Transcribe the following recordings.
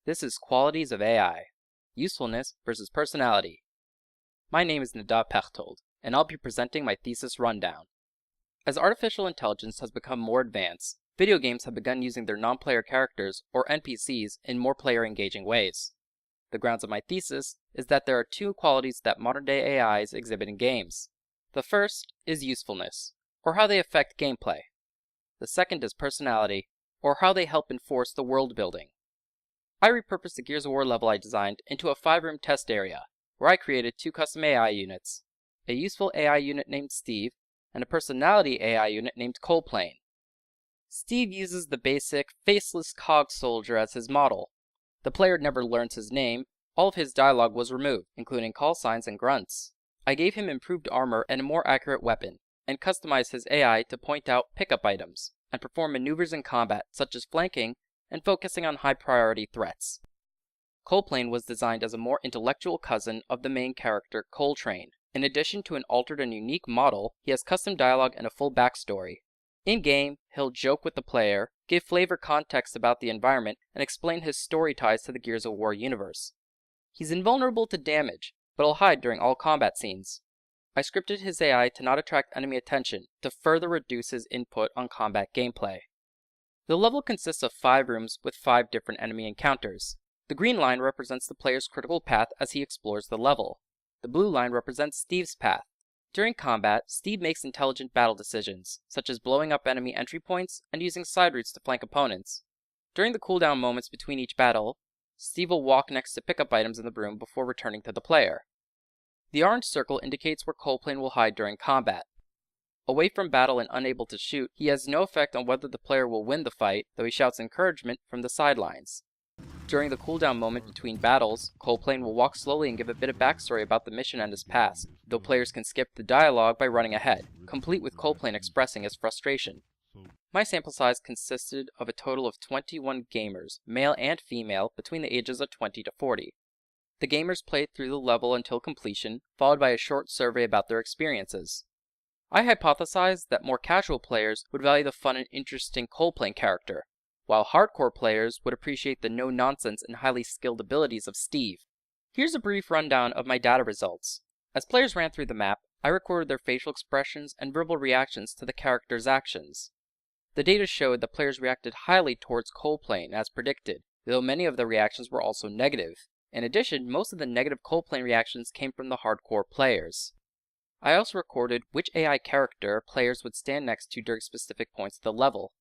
This is Qualities of AI, Usefulness versus Personality. My name is Nadav Pechtold, and I'll be presenting my thesis rundown. As artificial intelligence has become more advanced, video games have begun using their non-player characters, or NPCs, in more player-engaging ways. The grounds of my thesis is that there are two qualities that modern-day AIs exhibit in games. The first is usefulness, or how they affect gameplay. The second is personality, or how they help enforce the world building. I repurposed the Gears of War level I designed into a 5-room test area, where I created two custom AI units, a useful AI unit named Steve, and a personality AI unit named Coldplane. Steve uses the basic, faceless cog soldier as his model. The player never learns his name. All of his dialogue was removed, including call signs and grunts. I gave him improved armor and a more accurate weapon, and customized his AI to point out pickup items, and perform maneuvers in combat such as flanking and focusing on high-priority threats. Coldplane was designed as a more intellectual cousin of the main character, Coltrane. In addition to an altered and unique model, he has custom dialogue and a full backstory. In-game, he'll joke with the player, give flavor context about the environment, and explain his story ties to the Gears of War universe. He's invulnerable to damage, but he'll hide during all combat scenes. I scripted his AI to not attract enemy attention to further reduce his input on combat gameplay. The level consists of 5 rooms with 5 different enemy encounters. The green line represents the player's critical path as he explores the level. The blue line represents Steve's path. During combat, Steve makes intelligent battle decisions, such as blowing up enemy entry points and using side routes to flank opponents. During the cooldown moments between each battle, Steve will walk next to pick up items in the room before returning to the player. The orange circle indicates where Coldplane will hide during combat. Away from battle and unable to shoot, he has no effect on whether the player will win the fight, though he shouts encouragement from the sidelines. During the cooldown moment between battles, Coldplane will walk slowly and give a bit of backstory about the mission and his past, though players can skip the dialogue by running ahead, complete with Coldplane expressing his frustration. My sample size consisted of a total of 21 gamers, male and female, between the ages of 20 to 40. The gamers played through the level until completion, followed by a short survey about their experiences. I hypothesized that more casual players would value the fun and interesting Coldplane character, while hardcore players would appreciate the no-nonsense and highly skilled abilities of Steve. Here's a brief rundown of my data results. As players ran through the map, I recorded their facial expressions and verbal reactions to the character's actions. The data showed that players reacted highly towards Coldplane as predicted, though many of the reactions were also negative. In addition, most of the negative Coldplane reactions came from the hardcore players. I also recorded which AI character players would stand next to during specific points of the level.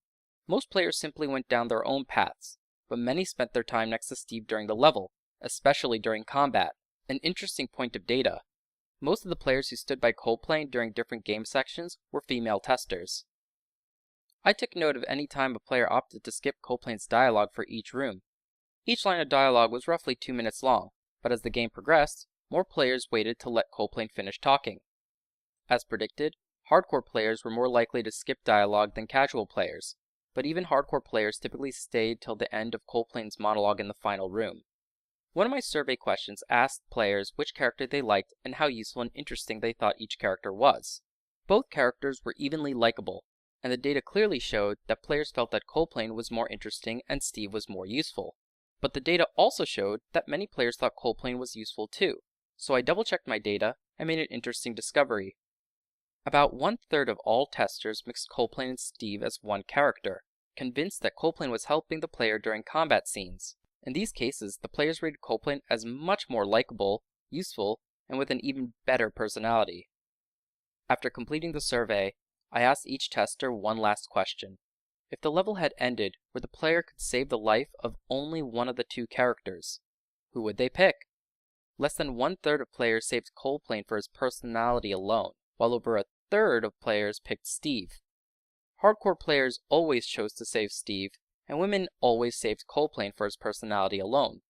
Most players simply went down their own paths, but many spent their time next to Steve during the level, especially during combat. An interesting point of data. Most of the players who stood by Coldplane during different game sections were female testers. I took note of any time a player opted to skip Coldplane's dialogue for each room. Each line of dialogue was roughly 2 minutes long, but as the game progressed, more players waited to let Coldplane finish talking. As predicted, hardcore players were more likely to skip dialogue than casual players, but even hardcore players typically stayed till the end of Coldplane's monologue in the final room. One of my survey questions asked players which character they liked and how useful and interesting they thought each character was. Both characters were evenly likable, and the data clearly showed that players felt that Coldplane was more interesting and Steve was more useful. But the data also showed that many players thought Coldplane was useful too, so I double-checked my data and made an interesting discovery. About 1/3 of all testers mixed Coldplane and Steve as one character, convinced that Coldplane was helping the player during combat scenes. In these cases, the players rated Coldplane as much more likable, useful, and with an even better personality. After completing the survey, I asked each tester one last question. If the level had ended where the player could save the life of only one of the two characters, who would they pick? Less than 1/3 of players saved Coldplane for his personality alone, while over 1/3 of players picked Steve. Hardcore players always chose to save Steve, and women always saved Coldplane for his personality alone.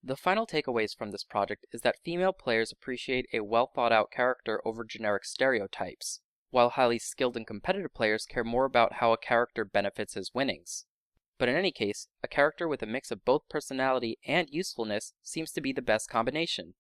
The final takeaways from this project is that female players appreciate a well-thought-out character over generic stereotypes, while highly skilled and competitive players care more about how a character benefits his winnings. But in any case, a character with a mix of both personality and usefulness seems to be the best combination.